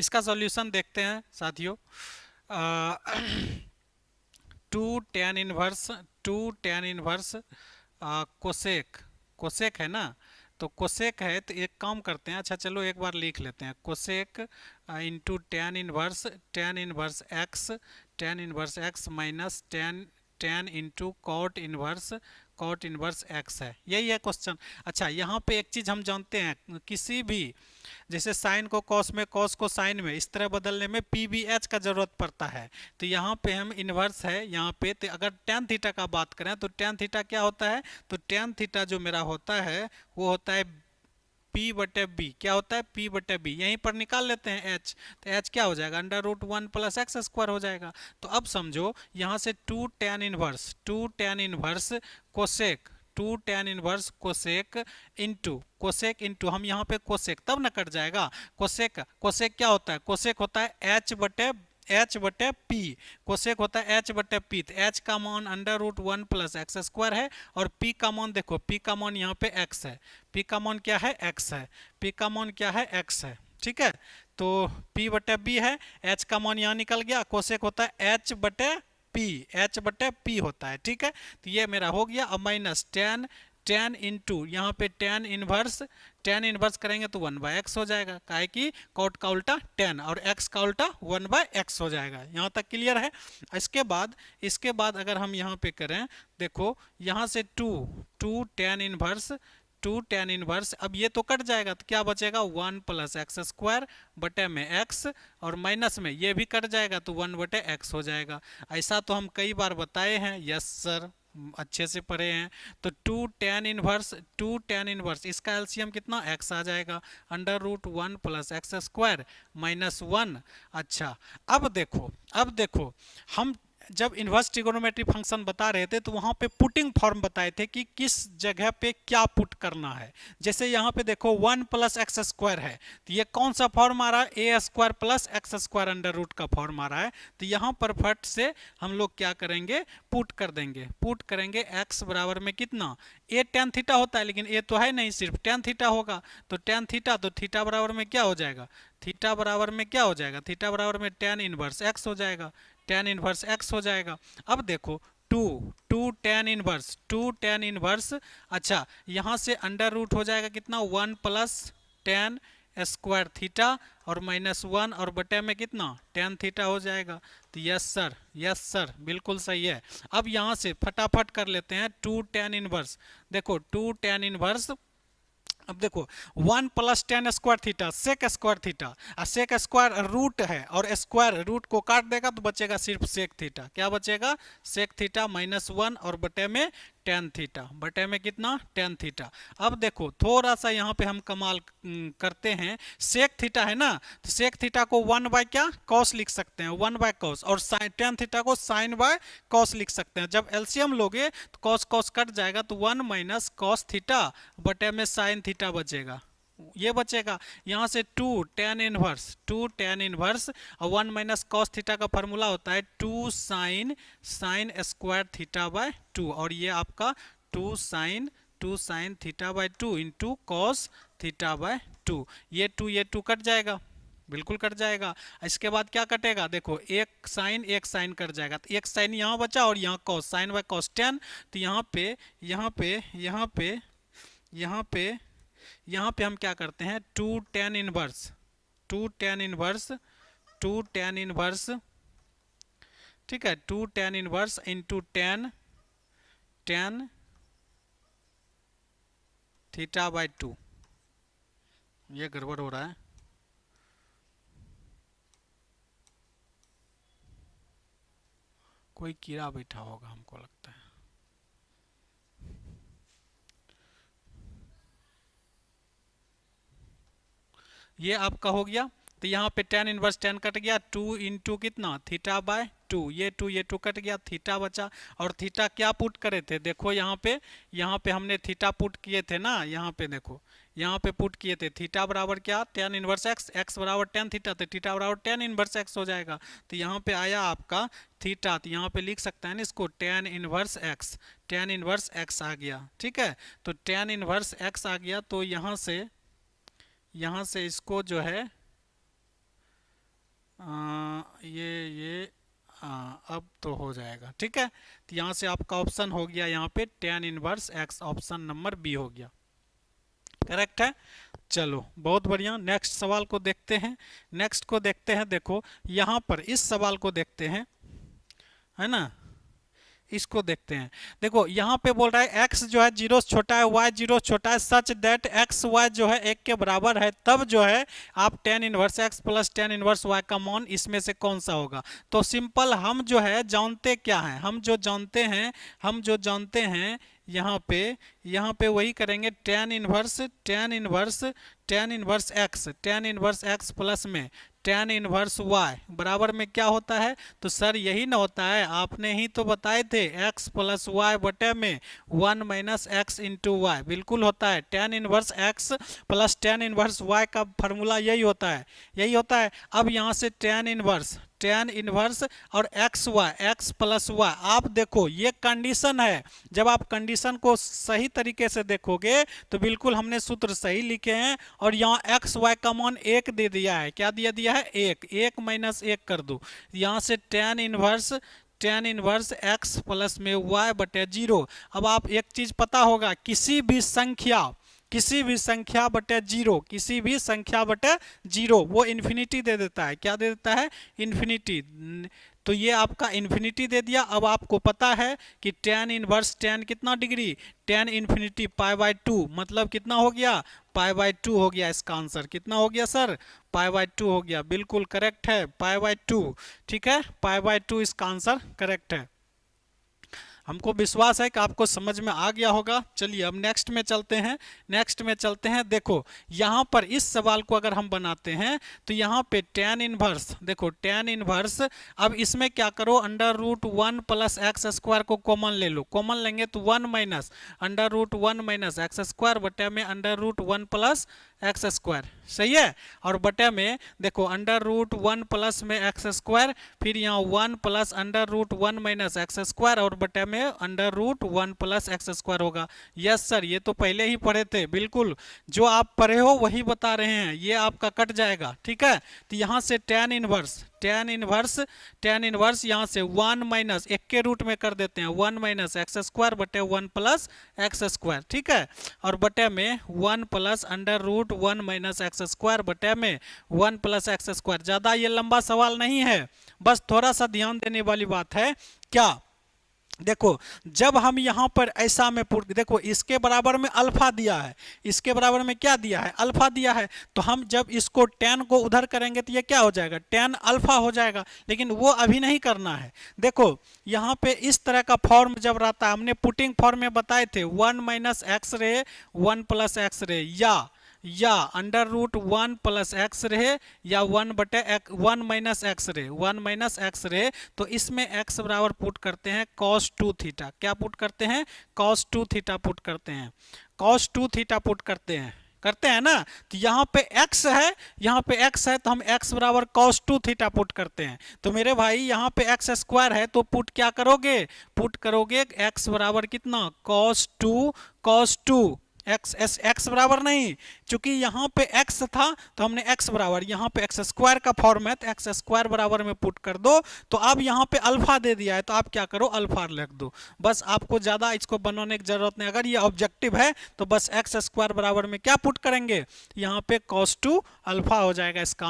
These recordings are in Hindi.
इसका सॉल्यूशन देखते हैं साथियों। Two tan inverse, two tan inverse cosec, cosec है ना, तो कोसेक है तो एक काम करते हैं, अच्छा चलो एक बार लिख लेते हैं, cosec into tan inverse, tan inverse x, tan inverse x minus tan, tan into cot inverse, cot inverse x है, यही है क्वेश्चन। अच्छा यहाँ पे एक चीज़ हम जानते हैं, किसी भी जैसे साइन को कॉस में, कॉस को साइन में, इस तरह बदलने में पी बी एच का जरूरत पड़ता है। तो यहाँ पे हम इन्वर्स है यहाँ पे, तो अगर टेन थीटा का बात करें तो टेन थीटा क्या होता है, तो टेन थीटा जो मेरा होता है वो होता है P बटे बी, क्या होता है P बटे बी, यहीं पर निकाल लेते हैं H, तो H क्या हो जाएगा, under root one plus x square हो जाएगा। तो अब समझो यहाँ से two tan inverse, two tan inverse cosec, two tan inverse cosec into, cosec into हम यहाँ पे कोसेक तब न कट जाएगा, कोसेक, कोसेक क्या होता है, कोसेक होता है एच बटे, एच बटे पी, कोसेक होता है एच बटे पी, तो एच का मान under root one plus x square है, और पी का मान देखो, पी का मान यहाँ पे एक्स है, पी का मान क्या है एक्स है, पी का मान क्या है एक्स है, ठीक है। तो पी बटे बी है, एच का मान यहाँ निकल गया, कोसेक होता है एच बटे पी, एच बटे पी होता है, ठीक है। तो ये मेरा हो गया। अब माइनस टेन, टेन इंटू यहाँ पे टेन इनवर्स, टेन इनवर्स करेंगे तो वन बाय एक्स हो जाएगा, काहे कि कॉट का उल्टा टेन और एक्स का उल्टा वन बाय एक्स हो जाएगा। यहाँ तक क्लियर है। इसके बाद अगर हम यहाँ पे करें, देखो यहाँ से two, two tan inverse, two tan inverse, अब ये तो कट जाएगा तो क्या बचेगा, वन प्लस एक्स स्क्वायर बटे में एक्स, और माइनस में ये भी कट जाएगा तो वन बटे एक्स हो जाएगा। ऐसा तो हम कई बार बताए हैं, यस सर, अच्छे से पढ़े हैं। तो two tan inverse, two tan inverse, इसका एलसीएम कितना, एक्स आ जाएगा, under root one plus x square minus one. अच्छा अब देखो हम जब इन्वर्स ट्रिगोनोमेट्री फंक्शन बता रहे थे तो वहां पे पुटिंग फॉर्म बताए थे कि किस जगह पे क्या पुट करना है। जैसे यहाँ पे देखो वन प्लस एक्स स्क्वायर है, तो ये कौन सा फॉर्म आ रहा है, A square plus x square under root का फॉर्म आ रहा है। तो यहाँ पर फट से हम लोग क्या करेंगे, पुट कर देंगे, पुट करेंगे एक्स बराबर में कितना, ए टेन थीटा होता है, लेकिन ए तो है नहीं, सिर्फ टेन थीटा होगा, तो टेन थीटा, तो थीटा बराबर में क्या हो जाएगा, थीटा बराबर में क्या हो जाएगा, थीटा बराबर में टेन इनवर्स एक्स हो जाएगा, टेन इनवर्स एक्स हो जाएगा। अब देखो two, two tan inverse, two tan inverse, अच्छा यहाँ से अंडर रूट हो जाएगा कितना, one plus tan square theta और माइनस वन, और बटे में कितना, टेन थीटा हो जाएगा। तो यस सर, यस सर, बिल्कुल सही है। अब यहाँ से फटाफट कर लेते हैं टू टेन इनवर्स, देखो टू टेन इनवर्स, अब देखो one plus tan square theta sec square theta, और सेक स्क्वायर रूट है और स्क्वायर रूट को काट देगा तो बचेगा सिर्फ सेक थीटा, क्या बचेगा, सेक थीटा माइनस वन और बटे में टेन थीटा, बटे में कितना, टेन थीटा। अब देखो थोड़ा सा यहाँ पे हम कमाल करते हैं, सेक थीटा है ना, तो सेक थीटा को वन बाय क्या, कॉस लिख सकते हैं, वन बाय कॉस, और टेन थीटा को साइन बाय कॉस लिख सकते हैं। जब एलसीएम लोगे तो कॉस कॉस कट जाएगा, तो वन माइनस कॉस थीटा बटे में साइन थीटा बचेगा, ये बचेगा। यहाँ से two tan inverse, two tan inverse और वन माइनस कॉस थीटा का फॉर्मूला होता है two sine, sine square theta by two, और ये आपका two sine theta by two into cos theta by two, ये टू कट जाएगा, बिल्कुल कट जाएगा। इसके बाद क्या कटेगा, देखो एक साइन कट जाएगा, तो एक साइन यहाँ बचा और यहाँ cos, sine by cos tan, तो यहाँ पे यहाँ पे यहाँ पे यहाँ पे यहाँ पे हम क्या करते हैं, two tan inverse, two tan inverse, two tan inverse, ठीक है, two tan inverse into tan, tan theta by two, ये गड़बड़ हो रहा है, कोई कीड़ा बैठा होगा हमको लगता है। ये आपका हो गया। तो यहाँ पे टेन इनवर्स टेन कट गया, टू इंटू कितना, थीटा बाय टू, ये टू कट गया, थीटा बचा, और थीटा क्या पुट करे थे, देखो यहाँ पे हमने थीटा पुट किए थे ना, यहाँ पे देखो यहाँ पे पुट किए थे, थीटा बराबर क्या, टेन इनवर्स एक्स, एक्स बराबर टेन थीटा, तो थीटा बराबर टेन इनवर्स एक्स हो जाएगा। तो यहाँ पे आया आपका थीटा, तो यहाँ पे लिख सकते हैं ना इसको tan inverse x, tan inverse X आ गया, ठीक है। तो टेन इनवर्स एक्स आ गया, तो यहाँ से इसको जो है तो हो जाएगा। ठीक है, तो यहाँ से आपका ऑप्शन हो गया यहाँ पे tan inverse x, option number B हो गया, करेक्ट है। चलो बहुत बढ़िया, नेक्स्ट सवाल को देखते हैं। नेक्स्ट को देखते हैं, देखो यहाँ पर इस सवाल को देखते हैं, है ना, इसको देखते हैं। देखो यहाँ पे बोल रहा है x जो है 0 से छोटा है, y 0 से छोटा है, सच दैट x y जो है 1 के बराबर है, तब जो है आप tan inverse x plus tan inverse y का मान इसमें से कौन सा होगा। तो सिंपल हम जो है जानते क्या हैं, हम जो जानते हैं यहाँ पे वही करेंगे, tan इनवर्स x प्लस में tan इनवर्स y बराबर में क्या होता है। तो सर यही ना होता है, आपने ही तो बताए थे x प्लस वाई बटे में 1 माइनस एक्स इंटू वाई, बिल्कुल होता है। tan inverse x plus tan inverse y का फॉर्मूला यही होता है। अब यहाँ से tan इनवर्स और x प्लस y, आप देखो ये कंडीशन है। जब आप कंडीशन को सही तरीके से देखोगे तो बिल्कुल हमने सूत्र सही लिखे हैं, और यहाँ एक्स वाई का मान 1 दे दिया है। क्या दिया है, 1 माइनस 1 कर दो, यहाँ से tan इनवर्स x प्लस में y बटे 0। अब आप एक चीज पता होगा, किसी भी संख्या बटे जीरो वो इन्फिनिटी दे देता है। क्या दे देता है, इन्फिनिटी। तो ये आपका इन्फिनिटी दे दिया। अब आपको पता है कि tan इनवर्स tan कितना डिग्री, tan इन्फिनिटी π/2, मतलब कितना हो गया, π/2 हो गया। इसका आंसर कितना हो गया सर, π/2 हो गया, बिल्कुल करेक्ट है, π/2। ठीक है, π/2 इसका आंसर करेक्ट है। हमको विश्वास है कि आपको समझ में आ गया होगा। चलिए अब नेक्स्ट में चलते हैं। देखो यहाँ पर इस सवाल को अगर हम बनाते हैं तो यहाँ पे tan इनवर्स, देखो tan इनवर्स, अब इसमें क्या करो, √1 प्लस एक्स स्क्वायर को कॉमन ले लो। कॉमन लेंगे तो 1 माइनस √1 माइनस एक्स स्क्वायर बटे में √1 प्लस एक्स स्क्वायर, सही है। और बटे में देखो √1 प्लस में एक्स स्क्वायर, फिर यहाँ 1 प्लस √1 माइनस एक्स स्क्वायर, और बटे में √1 प्लस एक्स स्क्वायर होगा। यस सर, ये तो पहले ही पढ़े थे, बिल्कुल जो आप पढ़े हो वही बता रहे हैं, ये आपका कट जाएगा। ठीक है, तो यहाँ से tan इनवर्स यहाँ से 1 माइनस, एक के रूट में कर देते हैं, 1 माइनस एक्स स्क्वायर बटे 1 प्लस एक्स स्क्वायर। ठीक है, और बटे में 1 प्लस √1 माइनस एक्स स्क्वायर बटे में 1 प्लस एक्स स्क्वायर। ज़्यादा ये लंबा सवाल नहीं है, बस थोड़ा सा ध्यान देने वाली बात है। क्या, देखो जब हम यहाँ पर ऐसा में देखो इसके बराबर में अल्फा दिया है, इसके बराबर में क्या दिया है, अल्फा दिया है। तो हम जब इसको tan को उधर करेंगे तो ये क्या हो जाएगा, tan अल्फा हो जाएगा। लेकिन वो अभी नहीं करना है। देखो यहाँ पे इस तरह का फॉर्म जब रहता है, हमने पुटिंग फॉर्म में बताए थे 1 माइनस एक्स रहे 1 प्लस एक्स रहे, या √1 प्लस एक्स रहे, या 1 माइनस एक्स रहे, तो इसमें x बराबर पुट करते हैं cos 2 थीटा। क्या पुट करते हैं, cos 2 थीटा पुट करते हैं, पुट करते हैं ना। तो यहाँ पे x है, तो हम x बराबर cos 2 थीटा पुट करते हैं। तो मेरे भाई यहाँ पे x स्क्वायर है, तो पुट क्या करोगे, x बराबर कितना, cos 2 x बराबर नहीं, चूंकि यहाँ पे x था तो हमने x बराबर, यहाँ पे x स्क्वायर का फॉर्म है तो x स्क्वायर बराबर में पुट कर दो। तो अब यहाँ पे अल्फा दे दिया है तो आप क्या करो, अल्फा लिख दो। बस आपको ज़्यादा इसको बनाने की जरूरत नहीं। अगर ये ऑब्जेक्टिव है तो बस x स्क्वायर बराबर में क्या पुट करेंगे, यहाँ पे cos 2 अल्फा हो जाएगा। इसका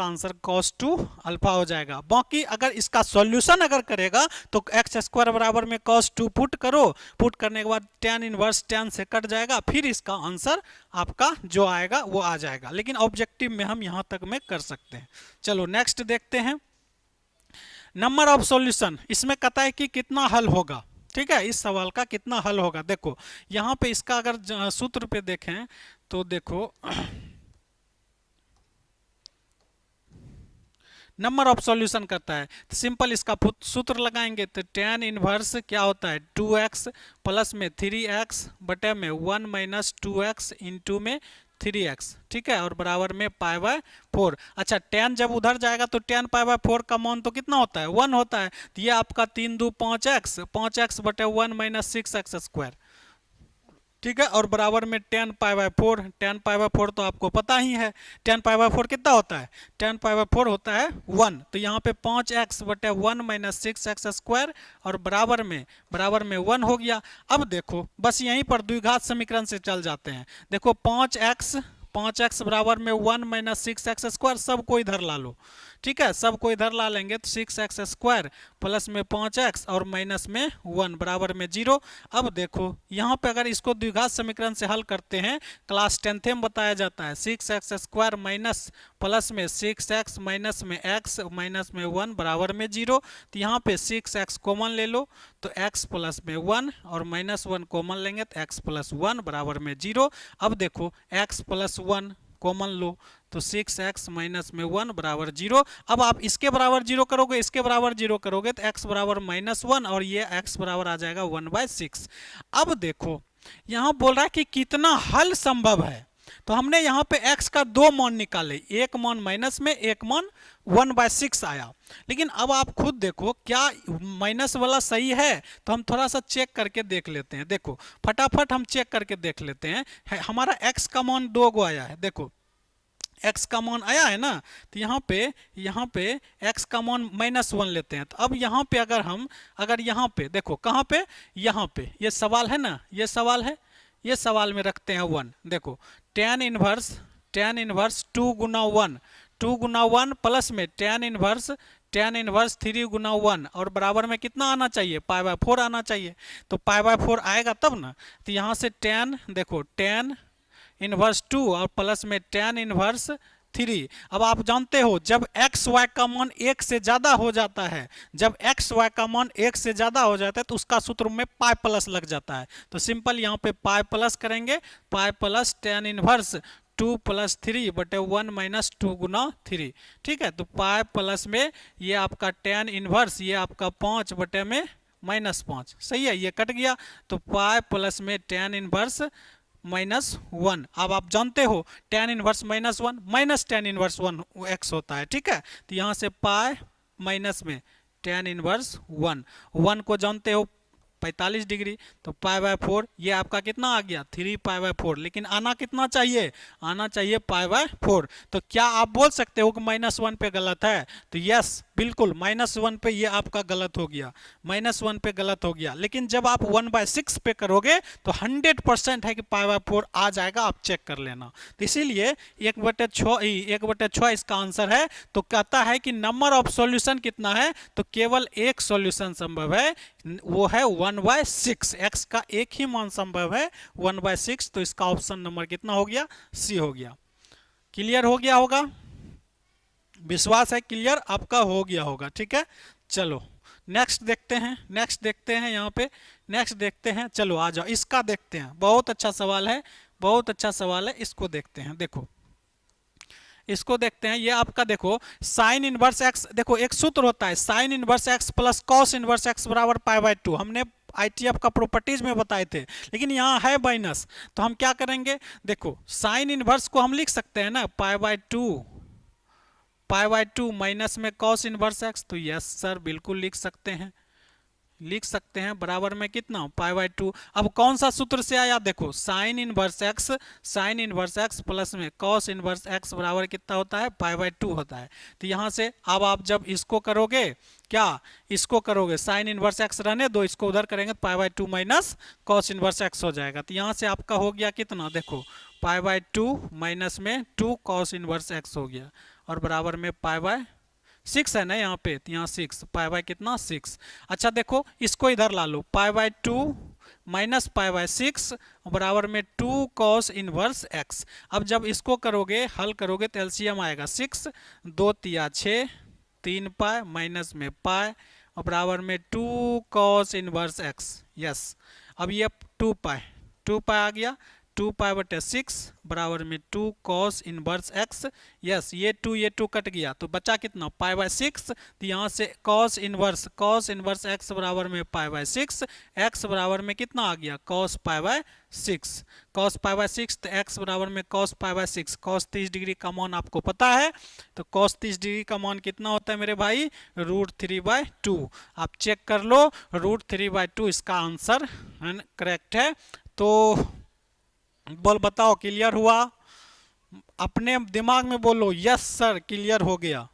आंसर cos 2 अल्फा हो जाएगा। बाकी अगर इसका सॉल्यूशन अगर करेगा तो x स्क्वायर बराबर में cos 2 पुट करो, पुट करने के बाद tan इनवर्स tan से कट जाएगा, फिर इसका आंसर आपका जो आएगा वो आ जाएगा। लेकिन ऑब्जेक्टिव में हम यहां तक में कर सकते हैं। चलो नेक्स्ट देखते हैं, नंबर ऑफ सॉल्यूशन। इसमें कहता है कि कितना हल होगा। ठीक है, इस सवाल का कितना हल होगा। देखो यहां पे इसका अगर सूत्र पे देखें तो देखो नंबर ऑफ सॉल्यूशन करता है, तो सिंपल इसका सूत्र लगाएंगे तो tan इनवर्स क्या होता है, 2x प्लस में 3x बटे में 1 माइनस 2x इंटू में 3x। ठीक है, और बराबर में π/4। अच्छा tan जब उधर जाएगा तो tan π/4 का मान तो कितना होता है, 1 होता है। तो ये आपका 3 2 5x बटे 1 माइनस 6x स्क्वायर। ठीक है, और बराबर में ten pi by four, ten pi by four तो आपको पता ही है, टेन पाई बाय फोर कितना होता है, टेन पाई बाय फोर होता है वन। तो यहाँ पे 5x बटे one minus six x square और बराबर में वन हो गया। अब देखो बस यहीं पर द्विघात समीकरण से चल जाते हैं। देखो 5x बराबर में one minus six x square, सबको इधर ला लो। ठीक है, सबको इधर ला लेंगे तो सिक्स एक्स स्क्वायर प्लस में 5x और माइनस में वन बराबर में जीरो। अब देखो यहाँ पे अगर इसको द्विघात समीकरण से हल करते हैं, क्लास 10th में बताया जाता है, six x square minus plus में सिक्स एक्स माइनस में एक्स माइनस में वन बराबर में जीरो। तो यहाँ पे सिक्स एक्स कॉमन ले लो तो x प्लस में वन और माइनस वन कॉमन लेंगे तो x प्लस वन बराबर में जीरो। अब देखो x प्लस वन कॉमन लो तो सिक्स एक्स माइनस में वन बराबर जीरो। अब आप इसके बराबर जीरो करोगे, इसके बराबर जीरो करोगे तो x बराबर माइनस वन और ये x बराबर आ जाएगा वन बाय सिक्स। अब देखो यहाँ बोल रहा है कि कितना हल संभव है, तो हमने यहाँ पे x का दो मान निकाले, एक मान माइनस में, एक मान वन बाय सिक्स आया। लेकिन अब आप खुद देखो क्या माइनस वाला सही है, तो हम थोड़ा सा चेक करके देख लेते हैं। देखो फटाफट हम चेक करके देख लेते हैं। हमारा x का मान दो गो आया है, देखो x का मान आया है ना, तो यहाँ पे x का मान माइनस वन लेते हैं। तो अब यहाँ पे अगर यहाँ पे देखो, कहाँ पे, यहाँ पे ये सवाल है ना, ये सवाल है, ये सवाल में रखते हैं वन। देखो ten inverse to Guna one plus में टेन इनवर्स थ्री गुना वन और बराबर में कितना आना चाहिए, पाई बाय फोर आना चाहिए। तो पाई बाय फोर आएगा तब ना, तो यहाँ से टेन इनवर्स टू और प्लस में टेन इनवर्स थ्री। अब आप जानते हो जब एक्स वाई का मान एक से ज्यादा हो जाता है, जब एक्स वाई का मान एक से ज्यादा हो जाता है तो उसका सूत्र में पाई प्लस लग जाता है। तो सिंपल यहाँ पे पाई प्लस करेंगे, pi plus ten inverse two plus three बटे वन माइनस टू गुना थ्री। ठीक है, तो पाई प्लस में ये आपका टेन इनवर्स, ये आपका पाँच बटे में माइनस पाँच, सही है, ये कट गया। तो पाई प्लस में टेन इनवर्स माइनस वन। अब आप जानते हो tan inverse minus tan inverse one x होता है। ठीक है, तो यहाँ से पाई माइनस में टेन इनवर्स वन को जानते हो 45 डिग्री, तो पाई बाय फोर, ये आपका कितना आ गया, थ्री पाई बाय फोर। लेकिन आना कितना चाहिए, आना चाहिए पाई बाय फोर। तो क्या आप बोल सकते हो कि माइनस वन पे गलत है, तो यस बिल्कुल माइनस वन पे ये आपका गलत हो गया, माइनस वन पे गलत हो गया। लेकिन जब आप वन बाय सिक्स पे करोगे तो 100% है कि पाई बाय फोर आ जाएगा, आप चेक कर लेना। तो इसीलिए एक बटे छः इसका आंसर है। तो कहता है कि नंबर ऑफ सॉल्यूशन कितना है, तो केवल एक सॉल्यूशन संभव है, वो है वन बाय सिक्स। एक्स का एक ही मान संभव है, वन बाय सिक्स। तो इसका ऑप्शन नंबर कितना हो गया, सी हो गया। क्लियर हो गया होगा, विश्वास है क्लियर आपका हो गया होगा। ठीक है, चलो नेक्स्ट देखते हैं यहाँ पे, नेक्स्ट देखते हैं। चलो आ जाओ, इसका देखते हैं, बहुत अच्छा सवाल है, बहुत अच्छा सवाल है, इसको देखते हैं। देखो इसको देखते हैं, ये आपका देखो साइन इनवर्स एक्स, देखो एक सूत्र होता है sine inverse x plus cos inverse x बराबर पाई बाय टू, हमने आईटीएफ का प्रॉपर्टीज में बताए थे। लेकिन यहाँ है माइनस, तो हम क्या करेंगे, देखो साइन इनवर्स को हम लिख सकते हैं ना पाई बाय टू माइनस में कॉस इनवर्स एक्स। तो यस सर बिल्कुल लिख सकते हैं, बराबर में कितना, पाई बाय टू। अब कौन सा सूत्र से आया, देखो साइन इनवर्स एक्स प्लस में कॉस इनवर्स एक्स बराबर कितना होता है, पाई बाय टू होता है। तो यहाँ से अब आप जब इसको करोगे, क्या इसको करोगे, साइन इनवर्स एक्स रहने दो, इसको उधर करेंगे तो पाई by two minus cos inverse x हो जाएगा। तो यहाँ से आपका हो गया कितना, देखो पाई बाय टू माइनस में टू कॉस इनवर्स एक्स हो गया और बराबर में पाई बाय सिक्स है ना यहाँ पे, तो यहाँ सिक्स, पाई बाय कितना सिक्स। अच्छा देखो इसको इधर ला लो, pi by two minus pi by six बराबर में टू कॉस इनवर्स एक्स। अब जब इसको करोगे, हल करोगे तो एलसीएम आएगा सिक्स, दो तिया छः, तीन पाई माइनस में पाई और बराबर में two cos inverse x. Yes, अब ये टू पाई आ गया, टू पाई बटे सिक्स बराबर में two cos inverse x. Yes, ये टू कट गया तो बचा कितना, पाई बाय सिक्स। तो यहाँ से कॉस इनवर्स एक्स बराबर में पाई बाय सिक्स, एक्स बराबर में कितना आ गया, cos pi by six, cos pi by six. तो एक्स बराबर में cos pi by six, cos 30 degree का मान आपको पता है, तो कॉस 30 डिग्री का मान कितना होता है मेरे भाई, √3/2। आप चेक कर लो, √3/2 इसका आंसर करेक्ट है। तो बोल बताओ, क्लियर हुआ? अपने दिमाग में बोलो यस सर क्लियर हो गया,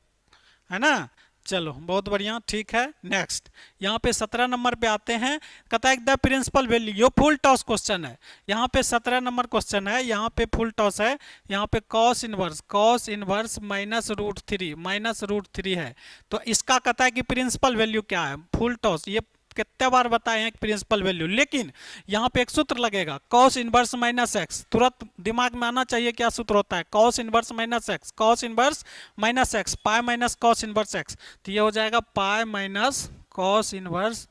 है ना? चलो बहुत बढ़िया, ठीक है। नेक्स्ट यहाँ पे 17 नंबर पे आते हैं। कहता है द प्रिंसिपल वैल्यू, ये फुल टॉस क्वेश्चन है। यहाँ पे 17 नंबर क्वेश्चन है, यहाँ पे फुल टॉस है। यहाँ पे कॉस इनवर्स -√3 है। तो इसका कहता है कि प्रिंसिपल वैल्यू क्या है, फुल टॉस। ये कितने बार बताए हैं प्रिंसिपल वैल्यू, लेकिन यहाँ पे एक सूत्र लगेगा कॉस इनवर्स माइनस एक्स। तुरंत दिमाग में आना चाहिए क्या सूत्र होता है, cos inverse minus x, cos inverse minus x, pi minus cos inverse x. तो ये हो जाएगा pi minus cos inverse,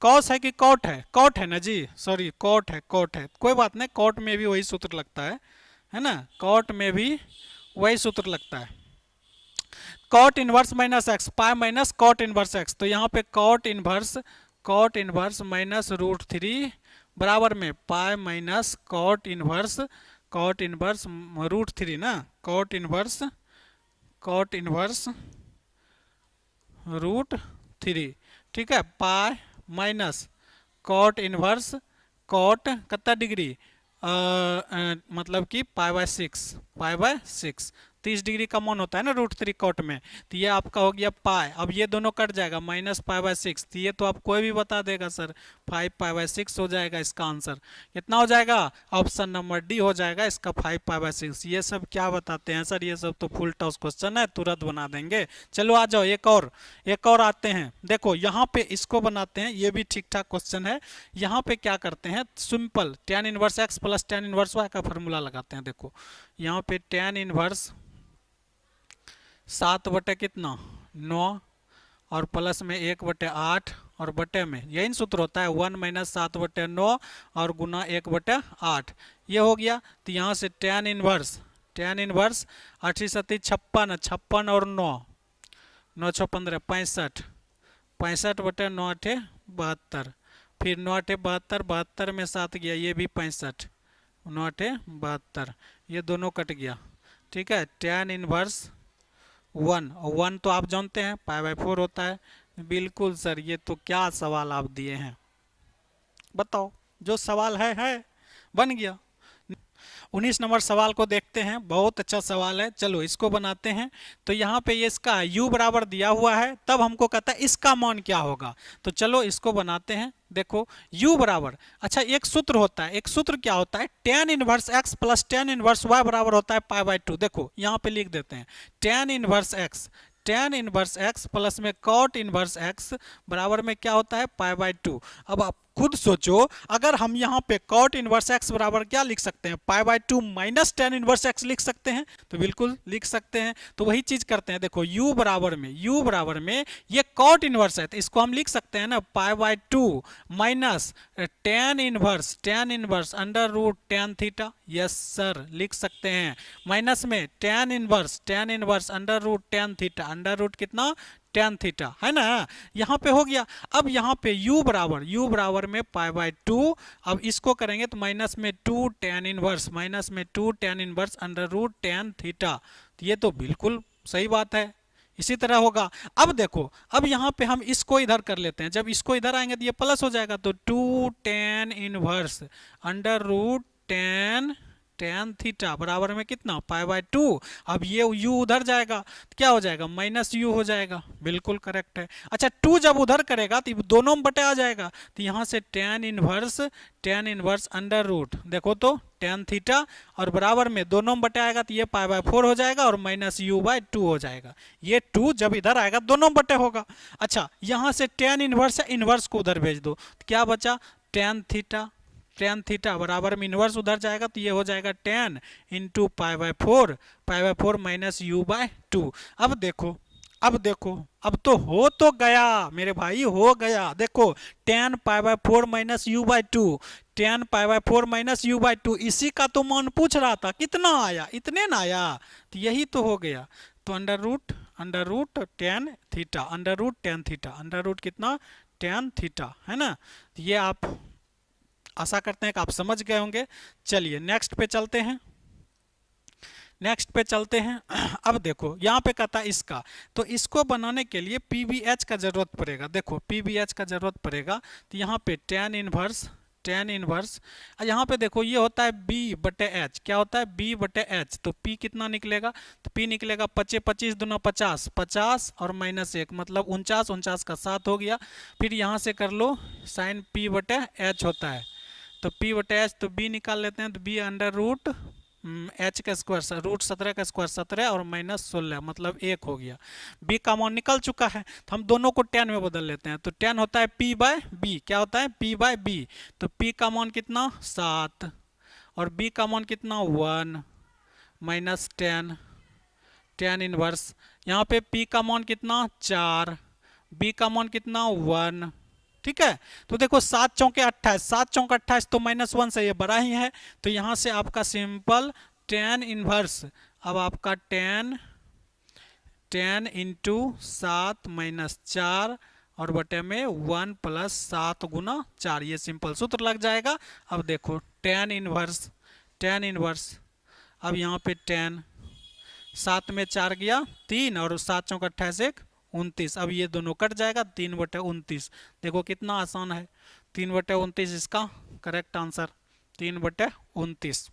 cos है कि कॉट है, कॉट है ना जी, सॉरी कॉट है, कॉट है, कोई बात नहीं, कॉट में भी वही सूत्र लगता है ना, कॉट में भी वही सूत्र लगता है। Cot inverse minus x, pi minus cot inverse x. तो यहाँ पे कॉट इनवर्स -√3 बराबर में पाई माइनस कॉट इनवर्स √3 ना, कॉट इनवर्स √3, ठीक है। Pi minus cot inverse, cot कितना डिग्री, मतलब कि पाई बाय 6, 30 डिग्री का मान होता है ना √3 कॉट में। तो ये आपका हो गया पाई, अब ये दोनों कट जाएगा -पाई/6। तो ये तो आप कोई भी बता देगा सर, 5 पाई/6 हो जाएगा इसका आंसर। कितना हो जाएगा, ऑप्शन नंबर डी हो जाएगा इसका 5 पाई/6। ये सब क्या बताते हैं सर, ये सब तो फुल टॉस क्वेश्चन है, तुरंत बना देंगे। चलो आ जाओ, एक और आते हैं। देखो यहाँ पे इसको बनाते हैं, ये भी ठीक ठाक क्वेश्चन है। यहाँ पे क्या करते हैं, simple tan inverse x plus tan inverse y का फॉर्मूला लगाते हैं। देखो यहाँ पे tan इनवर्स 7 बटे कितना 9, और प्लस में 1/8, और बटे में यही सूत्र होता है 1 - 7/9 और गुना 1/8, ये हो गया। तो यहाँ से tan इनवर्स 8 7 56, 56 और 9, 9 6 15 65, 65/9 8 72, फिर 9 8 72, 72 में 7 गया, ये भी 65, 9 8 72, ये दोनों कट गया, ठीक है। tan इनवर्स 1, और 1 तो आप जानते हैं पाई/4 होता है। बिल्कुल सर, ये तो क्या सवाल आप दिए हैं, बताओ, जो सवाल है बन गया। 19 नंबर सवाल को देखते हैं, बहुत अच्छा सवाल है, चलो इसको बनाते हैं। तो यहाँ पे ये इसका u बराबर दिया हुआ है, तब हमको कहता है इसका मान क्या होगा। तो चलो इसको बनाते हैं। देखो u बराबर, अच्छा एक सूत्र होता है, एक सूत्र क्या होता है, tan inverse x plus tan inverse y बराबर होता है पाई/2। देखो यहाँ पे लिख देते हैं tan इनवर्स x प्लस में cot इनवर्स x बराबर में क्या होता है पाई/2। अब आप खुद सोचो, अगर हम यहाँ पे cot इनवर्स x बराबर क्या लिख सकते हैं, पाई/2 माइनस tan इनवर्स x लिख सकते हैं, तो बिल्कुल लिख सकते हैं। तो वही चीज करते हैं, देखो u बराबर में ये cot इनवर्स है, तो इसको हम लिख सकते हैं ना पाई/2 minus tan inverse √tan theta, yes sir लिख सकते हैं। माइनस में tan इनवर्स √tan थीटा, कितना tan थीटा, है ना। यहाँ पे हो गया। अब यहाँ पे u बराबर में पाई/2, अब इसको करेंगे तो माइनस में 2 tan इनवर्स √tan थीटा। तो ये तो बिल्कुल सही बात है, इसी तरह होगा। अब देखो, अब यहाँ पे हम इसको इधर कर लेते हैं, जब इसको इधर आएंगे तो ये प्लस हो जाएगा, तो 2 tan इनवर्स tan थीटा बराबर में कितना पाई/2। अब ये u उधर जाएगा तो क्या हो जाएगा, -u हो जाएगा, बिल्कुल करेक्ट है। अच्छा 2 जब उधर करेगा तो दोनों में बटे आ जाएगा, तो यहाँ से tan इनवर्स देखो तो tan थीटा, और बराबर में दोनों में बटे आएगा तो ये पाई/4 हो जाएगा, और -u/2 हो जाएगा। ये 2 जब इधर आएगा दोनों में बटे होगा। अच्छा यहाँ से tan इनवर्स है, इनवर्स को उधर भेज दो, तो क्या बचा tan थीटा बराबर में इनवर्स उधर जाएगा, तो ये हो जाएगा tan इंटू पाई/4 -u/2। अब देखो, अब तो हो तो गया मेरे भाई, हो गया। देखो tan पाई/4 -u/2, tan पाई/4 -u/2, इसी का तो मान पूछ रहा था, कितना आया, इतने ना आया, तो यही तो हो गया। तो अंडर रूट tan थीटा कितना tan थीटा, है ना। तो ये आप आशा करते हैं कि आप समझ गए होंगे। चलिए नेक्स्ट पे चलते हैं। अब देखो यहाँ पे कहता है इसका, तो इसको बनाने के लिए PVH का जरूरत पड़ेगा। देखो PVH का जरूरत पड़ेगा, तो यहाँ पे tan टेन इनवर्स, यहाँ पे देखो ये होता है b बटे एच, क्या होता है b बटे एच, तो p कितना निकलेगा, तो p निकलेगा 25 25 दूना 50, 50 और -1 मतलब 49, 49 का 7 हो गया। फिर यहाँ से कर लो साइन p बटे एच होता है, तो p बटे एच, तो b निकाल लेते हैं, तो b अंडर रूट एच का स्क्वायर, रूट 17 का स्क्वायर 17 और -16 मतलब 1 हो गया। b का मान निकल चुका है, तो हम दोनों को tan में बदल लेते हैं, तो tan होता है p बाय b, क्या होता है p बाय b, तो p का मान कितना 7 और b का मान कितना 1 माइनस tan इनवर्स, यहाँ पे p का मान कितना 4, b का मान कितना 1, ठीक है। तो देखो 7 चौके 28, 7 चौके 28 तो -1 से ये बड़ा ही है, तो यहाँ से आपका सिंपल tan इनवर्स, अब आपका tan इंटू 7 -4 और बटे में 1 प्लस 7 गुना 4, ये सिंपल सूत्र लग जाएगा। अब देखो tan इनवर्स, अब यहाँ पे tan 7 में 4 गया 3 और 7 चौक 28 1 29, अब ये दोनों कट जाएगा 3/29, देखो कितना आसान है, 3/29 इसका करेक्ट आंसर, 3/29।